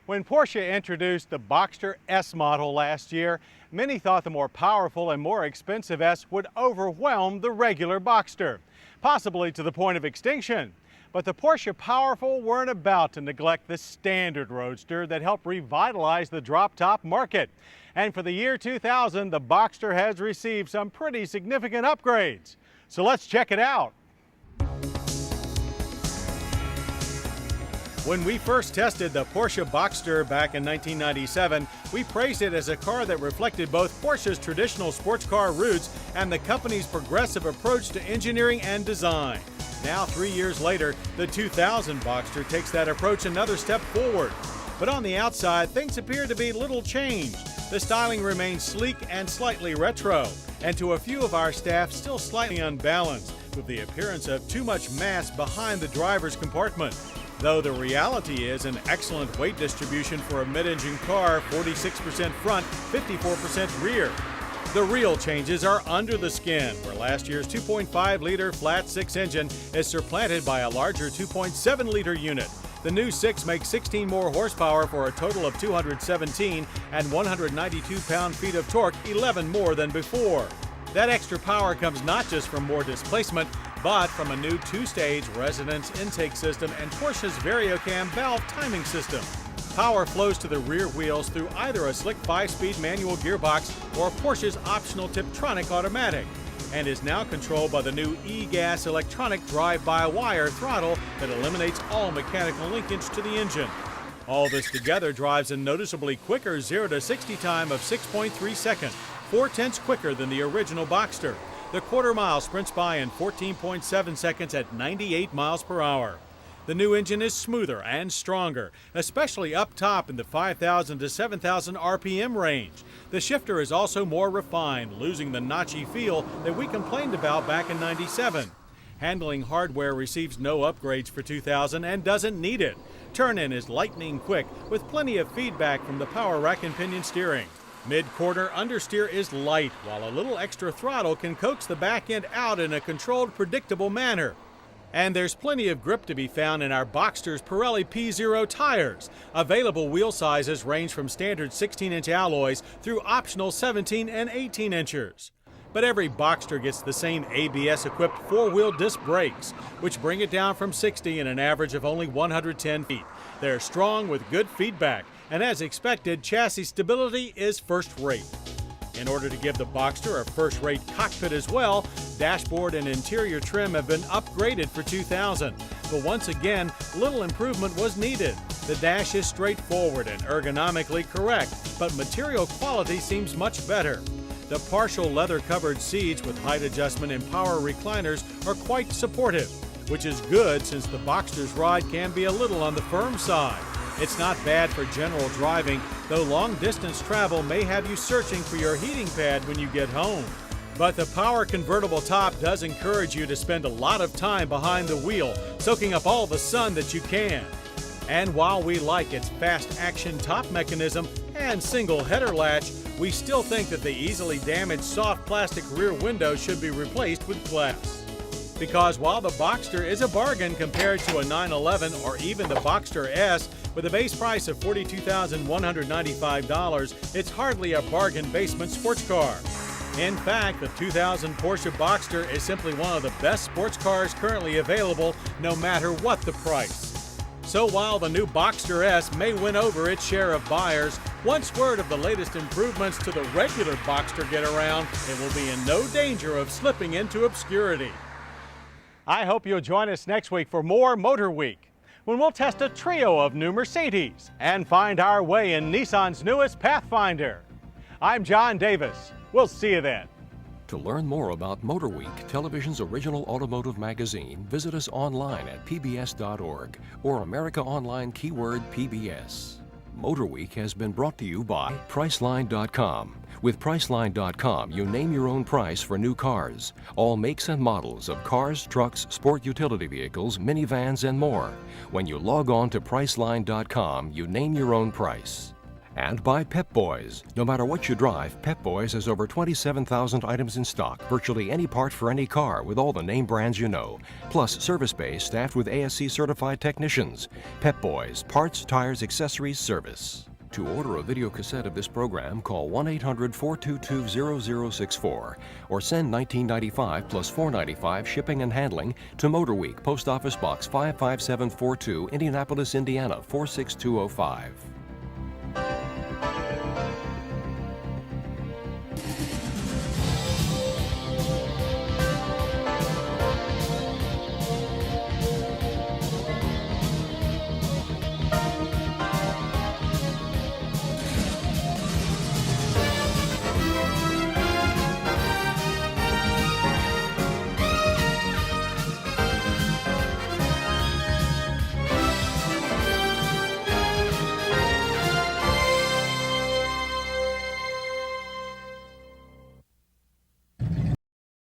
When Porsche introduced the Boxster S model last year, many thought the more powerful and more expensive S would overwhelm the regular Boxster, possibly to the point of extinction. But the Porsche powerful weren't about to neglect the standard roadster that helped revitalize the drop-top market. And for the year 2000, the Boxster has received some pretty significant upgrades. So let's check it out. When we first tested the Porsche Boxster back in 1997, we praised it as a car that reflected both Porsche's traditional sports car roots and the company's progressive approach to engineering and design. Now, 3 years later, the 2000 Boxster takes that approach another step forward. But on the outside, things appear to be little changed. The styling remains sleek and slightly retro, and to a few of our staff, still slightly unbalanced, with the appearance of too much mass behind the driver's compartment. Though the reality is an excellent weight distribution for a mid-engine car, 46% front, 54% rear. The real changes are under the skin, where last year's 2.5-liter flat-six engine is supplanted by a larger 2.7-liter unit. The new 6 makes 16 more horsepower for a total of 217 and 192 pound-feet of torque, 11 more than before. That extra power comes not just from more displacement, but from a new 2-stage resonance intake system and Porsche's VarioCam valve timing system. Power flows to the rear wheels through either a slick 5-speed manual gearbox or Porsche's optional Tiptronic automatic, and is now controlled by the new e-gas electronic drive-by-wire throttle that eliminates all mechanical linkage to the engine. All this together drives a noticeably quicker 0 to 60 time of 6.3 seconds, 4/10 quicker than the original Boxster. The quarter-mile sprints by in 14.7 seconds at 98 miles per hour. The new engine is smoother and stronger, especially up top in the 5,000 to 7,000 RPM range. The shifter is also more refined, losing the notchy feel that we complained about back in '97. Handling hardware receives no upgrades for 2000 and doesn't need it. Turn-in is lightning quick with plenty of feedback from the power rack and pinion steering. Mid-quarter understeer is light, while a little extra throttle can coax the back end out in a controlled, predictable manner. And there's plenty of grip to be found in our Boxster's Pirelli P0 tires. Available wheel sizes range from standard 16-inch alloys through optional 17 and 18 inchers. But every Boxster gets the same ABS-equipped 4-wheel disc brakes, which bring it down from 60 in an average of only 110 feet. They're strong with good feedback, and as expected, chassis stability is first-rate. In order to give the Boxster a first-rate cockpit as well, dashboard and interior trim have been upgraded for 2000. But once again, little improvement was needed. The dash is straightforward and ergonomically correct, but material quality seems much better. The partial leather-covered seats with height adjustment and power recliners are quite supportive, which is good since the Boxster's ride can be a little on the firm side. It's not bad for general driving, though long-distance travel may have you searching for your heating pad when you get home. But the power convertible top does encourage you to spend a lot of time behind the wheel, soaking up all the sun that you can. And while we like its fast-action top mechanism and single header latch, we still think that the easily damaged soft plastic rear window should be replaced with glass. Because while the Boxster is a bargain compared to a 911 or even the Boxster S, with a base price of $42,195, it's hardly a bargain basement sports car. In fact, the 2000 Porsche Boxster is simply one of the best sports cars currently available, no matter what the price. So while the new Boxster S may win over its share of buyers, once word of the latest improvements to the regular Boxster get around, it will be in no danger of slipping into obscurity. I hope you'll join us next week for more Motor Week, when we'll test a trio of new Mercedes and find our way in Nissan's newest Pathfinder. I'm John Davis. We'll see you then. To learn more about Motorweek, television's original automotive magazine, visit us online at pbs.org or America Online keyword PBS. Motorweek has been brought to you by Priceline.com. With Priceline.com, you name your own price for new cars. All makes and models of cars, trucks, sport utility vehicles, minivans, and more. When you log on to Priceline.com, you name your own price. And by Pep Boys. No matter what you drive, Pep Boys has over 27,000 items in stock, virtually any part for any car with all the name brands you know. Plus service bays staffed with ASC certified technicians. Pep Boys, parts, tires, accessories, service. To order a video cassette of this program, call 1-800-422-0064 or send $19.95 plus $4.95 shipping and handling to Motorweek, Post Office Box 55742, Indianapolis, Indiana 46205.